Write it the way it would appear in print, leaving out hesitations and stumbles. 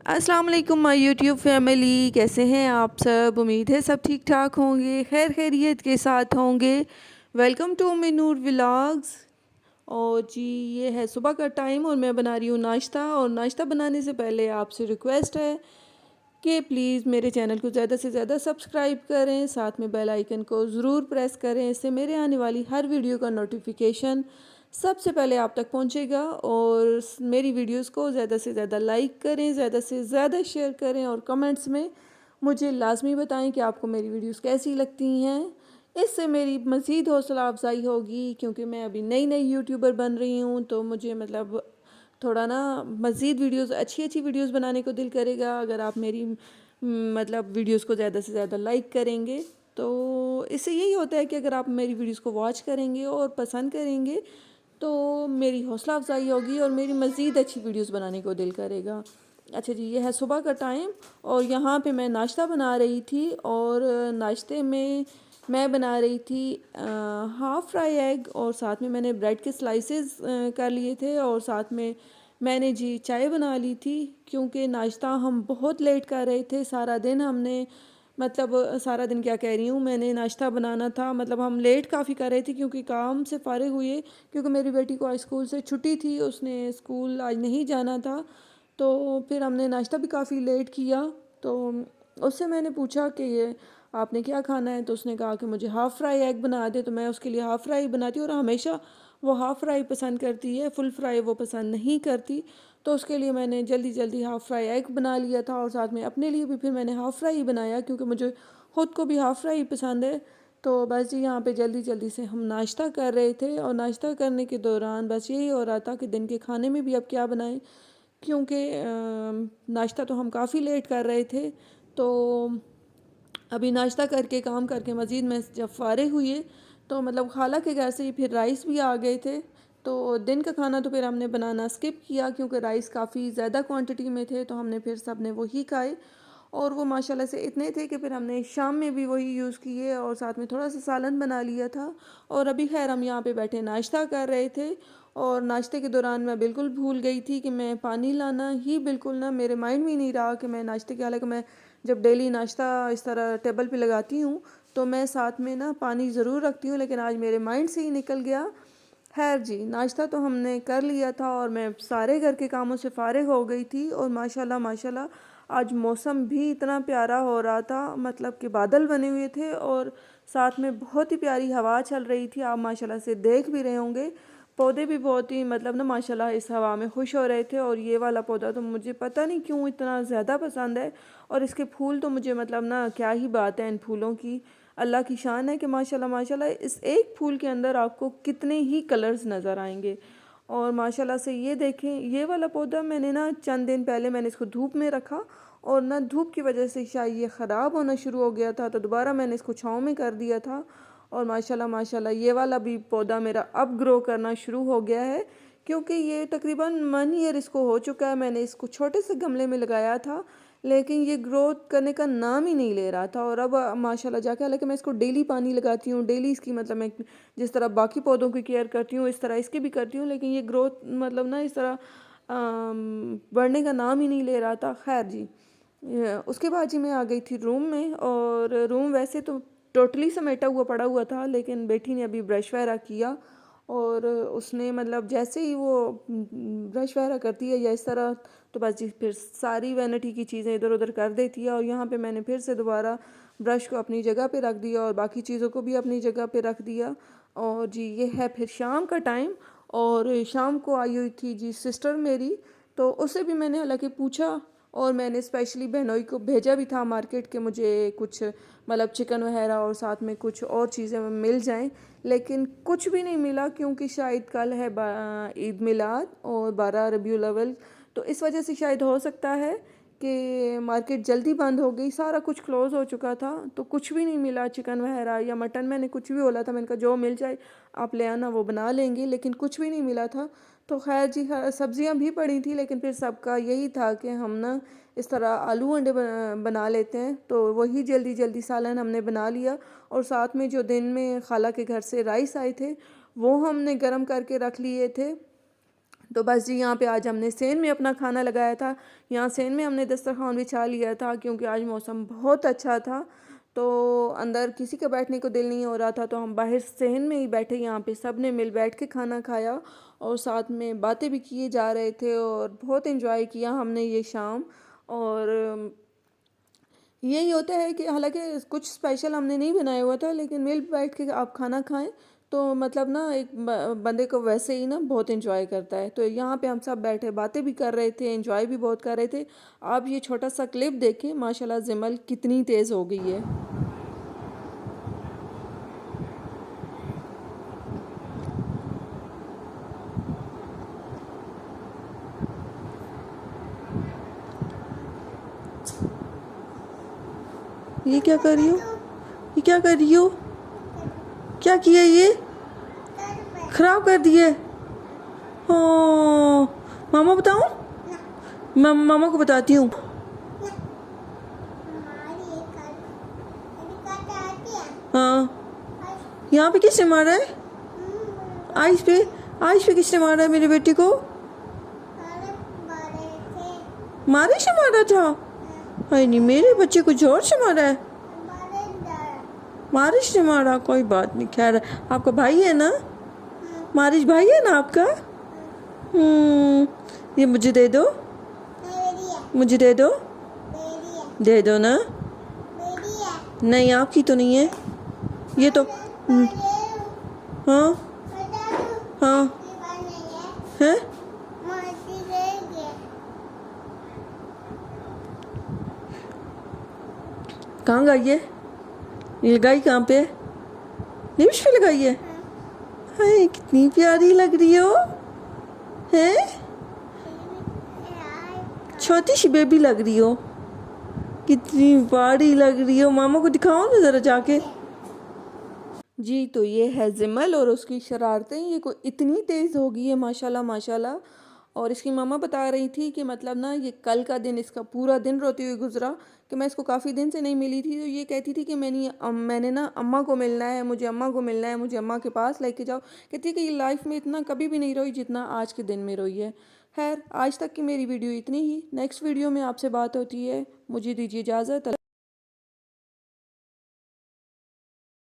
अस्सलाम वालेकुम my YouTube family, कैसे हैं आप सब। उम्मीद है सब ठीक ठाक होंगे, खैर खैरियत के साथ होंगे। Welcome to Minur vlogs. और जी, ये है सुबह का टाइम और मैं बना रही हूँ नाश्ता। और नाश्ता बनाने से पहले आपसे रिक्वेस्ट है कि प्लीज़ मेरे चैनल को ज़्यादा से ज़्यादा सब्सक्राइब करें, साथ में बेल आइकन को ज़रूर प्रेस करें। इससे मेरे आने वाली हर वीडियो का नोटिफिकेशन सबसे पहले आप तक पहुंचेगा। और मेरी वीडियोस को ज़्यादा से ज़्यादा लाइक करें, ज़्यादा से ज़्यादा शेयर करें और कमेंट्स में मुझे लाजमी बताएं कि आपको मेरी वीडियोस कैसी लगती हैं। इससे मेरी मज़ीद हौसला अफजाई होगी, क्योंकि मैं अभी नई नई यूट्यूबर बन रही हूँ, तो मुझे मतलब थोड़ा ना मज़ीद वीडियोस, अच्छी अच्छी वीडियोस बनाने को दिल करेगा अगर आप मेरी मतलब वीडियोस को ज़्यादा से ज़्यादा लाइक करेंगे। तो इससे यही होता है कि अगर आप मेरी वीडियोस को वॉच करेंगे और पसंद करेंगे तो मेरी हौसला अफजाई होगी और मेरी मज़ीद अच्छी वीडियोस बनाने को दिल करेगा। अच्छा जी, ये है सुबह का टाइम और यहाँ पे मैं नाश्ता बना रही थी। और नाश्ते में मैं बना रही थी हाफ़ फ्राई एग, और साथ में मैंने ब्रेड के स्लाइसेस कर लिए थे। और साथ में मैंने जी चाय बना ली थी, क्योंकि नाश्ता हम बहुत लेट कर रहे थे। सारा दिन हमने मतलब सारा दिन क्या कह रही हूँ, मैंने नाश्ता बनाना था, मतलब हम लेट काफ़ी कर रहे थे क्योंकि काम से फ़ारिग हुए। क्योंकि मेरी बेटी को आज स्कूल से छुट्टी थी, उसने स्कूल आज नहीं जाना था। तो फिर हमने नाश्ता भी काफ़ी लेट किया। तो उससे मैंने पूछा कि ये आपने क्या खाना है, तो उसने कहा कि मुझे हाफ़ फ्राई एग बना दे। तो मैं उसके लिए हाफ़ फ्राई बनाती हूँ और हमेशा वो हाफ़ फ्राई पसंद करती है, फुल फ्राई वो पसंद नहीं करती। तो उसके लिए मैंने जल्दी जल्दी हाफ़ फ्राई एग बना लिया था और साथ में अपने लिए भी फिर मैंने हाफ़ फ्राई ही बनाया, क्योंकि मुझे ख़ुद को भी हाफ़ फ्राई पसंद है। तो बस जी, यहाँ पे जल्दी जल्दी से हम नाश्ता कर रहे थे और नाश्ता करने के दौरान बस यही हो रहा था कि दिन के खाने में भी अब क्या बनाएं, क्योंकि नाश्ता तो हम काफ़ी लेट कर रहे थे। तो अभी नाश्ता करके काम करके मज़ीद में जब फ़ारिग हुए तो मतलब खाला के घर से ही फिर राइस भी आ गए थे। तो दिन का खाना तो फिर हमने बनाना स्किप किया, क्योंकि राइस काफ़ी ज़्यादा क्वांटिटी में थे, तो हमने फिर सब ने वही खाए। और वो माशाल्लाह से इतने थे कि फिर हमने शाम में भी वही यूज़ किए और साथ में थोड़ा सा सालन बना लिया था। और अभी खैर हम यहाँ पे बैठे नाश्ता कर रहे थे। और नाश्ते के दौरान मैं बिल्कुल भूल गई थी कि मैं पानी लाना ही बिल्कुल ना मेरे माइंड में ही नहीं रहा कि मैं नाश्ते के, हालांकि मैं जब डेली नाश्ता इस तरह टेबल पे लगाती हूँ तो मैं साथ में ना पानी ज़रूर रखती हूँ, लेकिन आज मेरे माइंड से ही निकल गया। खैर जी, नाश्ता तो हमने कर लिया था और मैं सारे घर के कामों से फ़ारिग हो गई थी। और माशाल्लाह माशाल्लाह आज मौसम भी इतना प्यारा हो रहा था, मतलब कि बादल बने हुए थे और साथ में बहुत ही प्यारी हवा चल रही थी। आप माशाल्लाह से देख भी रहे होंगे, पौधे भी बहुत ही मतलब ना माशाल्लाह इस हवा में खुश हो रहे थे। और ये वाला पौधा तो मुझे पता नहीं क्यों इतना ज़्यादा पसंद है। और इसके फूल तो मुझे मतलब ना क्या ही बात है इन फूलों की। अल्लाह की शान है कि माशाल्लाह माशाल्लाह इस एक फूल के अंदर आपको कितने ही कलर्स नज़र आएंगे। और माशाल्लाह से ये देखें, ये वाला पौधा मैंने ना चंद दिन पहले मैंने इसको धूप में रखा और ना धूप की वजह से शायद ये ख़राब होना शुरू हो गया था, तो दोबारा मैंने इसको छाँव में कर दिया था। और माशाल्लाह माशाल्लाह ये वाला भी पौधा मेरा अब ग्रो करना शुरू हो गया है, क्योंकि ये तकरीबन 1 ईयर इसको हो चुका है। मैंने इसको छोटे से गमले में लगाया था, लेकिन ये ग्रोथ करने का नाम ही नहीं ले रहा था। और अब माशाल्लाह जाके, हालांकि मैं इसको डेली पानी लगाती हूँ, डेली इसकी मतलब मैं जिस तरह बाकी पौधों की केयर करती हूँ इस तरह इसकी भी करती हूँ, लेकिन ये ग्रोथ मतलब ना इस तरह बढ़ने का नाम ही नहीं ले रहा था। खैर जी, उसके बाद जी मैं आ गई थी रूम में। और रूम वैसे तो टोटली समेटा हुआ पड़ा हुआ था, लेकिन बेटी ने अभी ब्रश वगैरह किया और उसने मतलब जैसे ही वो ब्रश वगैरह करती है या इस तरह, तो बस जी फिर सारी वैनिटी की चीज़ें इधर उधर कर देती है। और यहाँ पे मैंने फिर से दोबारा ब्रश को अपनी जगह पे रख दिया और बाकी चीज़ों को भी अपनी जगह पे रख दिया। और जी ये है फिर शाम का टाइम। और शाम को आई हुई थी जी सिस्टर मेरी, तो उससे भी मैंने हालांकि पूछा और मैंने स्पेशली बहनोई को भेजा भी था मार्केट के, मुझे कुछ मतलब चिकन वगैरह और साथ में कुछ और चीज़ें मिल जाएं, लेकिन कुछ भी नहीं मिला, क्योंकि शायद कल है ईद मिलाद और 12 रबीउल अव्वल, तो इस वजह से शायद हो सकता है कि मार्केट जल्दी बंद हो गई, सारा कुछ क्लोज़ हो चुका था, तो कुछ भी नहीं मिला चिकन वगैरह या मटन। मैंने कुछ भी बोला था, मैंने कहा जो मिल जाए आप ले आना, वो बना लेंगे, लेकिन कुछ भी नहीं मिला था। तो खैर जी, सब्जियां भी पड़ी थी, लेकिन फिर सबका यही था कि हम ना इस तरह आलू अंडे बना लेते हैं, तो वही जल्दी जल्दी सालन हमने बना लिया। और साथ में जो दिन में खाला के घर से राइस आए थे वो हमने गर्म करके रख लिए थे। तो बस जी यहाँ पे आज हमने सेन में अपना खाना लगाया था। यहाँ सेन में हमने दस्तरखान बिछा लिया था क्योंकि आज मौसम बहुत अच्छा था। तो अंदर किसी का बैठने को दिल नहीं हो रहा था, तो हम बाहर सेन में ही बैठे, यहाँ पे सब ने मिल बैठ के खाना खाया और साथ में बातें भी किए जा रहे थे और बहुत एंजॉय किया हमने ये शाम। और यही होता है कि हालांकि कुछ स्पेशल हमने नहीं बनाया हुआ था, लेकिन मिल बैठ के आप खाना खाएं तो मतलब ना एक बंदे को वैसे ही ना बहुत एंजॉय करता है। तो यहाँ पे हम सब बैठे बातें भी कर रहे थे, एंजॉय भी बहुत कर रहे थे। आप ये छोटा सा क्लिप देखें, माशाल्लाह जिमल कितनी तेज़ हो गई है। ये क्या कर रही हो? ये क्या कर रही हो? क्या किया ये? खराब कर दिए? हाँ, मामा बताऊं? मामा को बताती हूँ। हाँ, यहाँ पे किसने मारा है? आइस पे किसने मारा है मेरे बेटे को? मारिश ने मारा था? हाय नहीं, मेरे बच्चे को जोर से मारा है। मारिश ने मारा, कोई बात नहीं, खैर आपका भाई है ना? मारिश भाई है ना आपका? ये मुझे दे दो, मुझे दे दो, दे दो ना। नहीं, आपकी तो नहीं है ये तो। हाँ हाँ है। कहाँ गई है? ये लगाई कहाँ पे? लिप्स पे लगाई है? हाय कितनी प्यारी लग रही हो, हैं? छोटी सी बेबी लग रही हो, कितनी बड़ी लग रही हो। मामा को दिखाओ ना ज़रा जाके। जी तो ये है जिमल और उसकी शरारतें, ये को इतनी तेज़ हो गई है माशाल्लाह माशाल्लाह। और इसकी मामा बता रही थी कि मतलब ना ये कल का दिन इसका पूरा दिन रोती हुई गुजरा कि मैं इसको काफ़ी दिन से नहीं मिली थी। तो ये कहती थी कि मैंने ना अम्मा को मिलना है, मुझे अम्मा को मिलना है, मुझे अम्मा के पास लेके जाओ। कहती है कि ये लाइफ में इतना कभी भी नहीं रोई जितना आज के दिन में रोई है। खैर आज तक की मेरी वीडियो इतनी ही। नेक्स्ट वीडियो में आपसे बात होती है, मुझे दीजिए इजाज़त।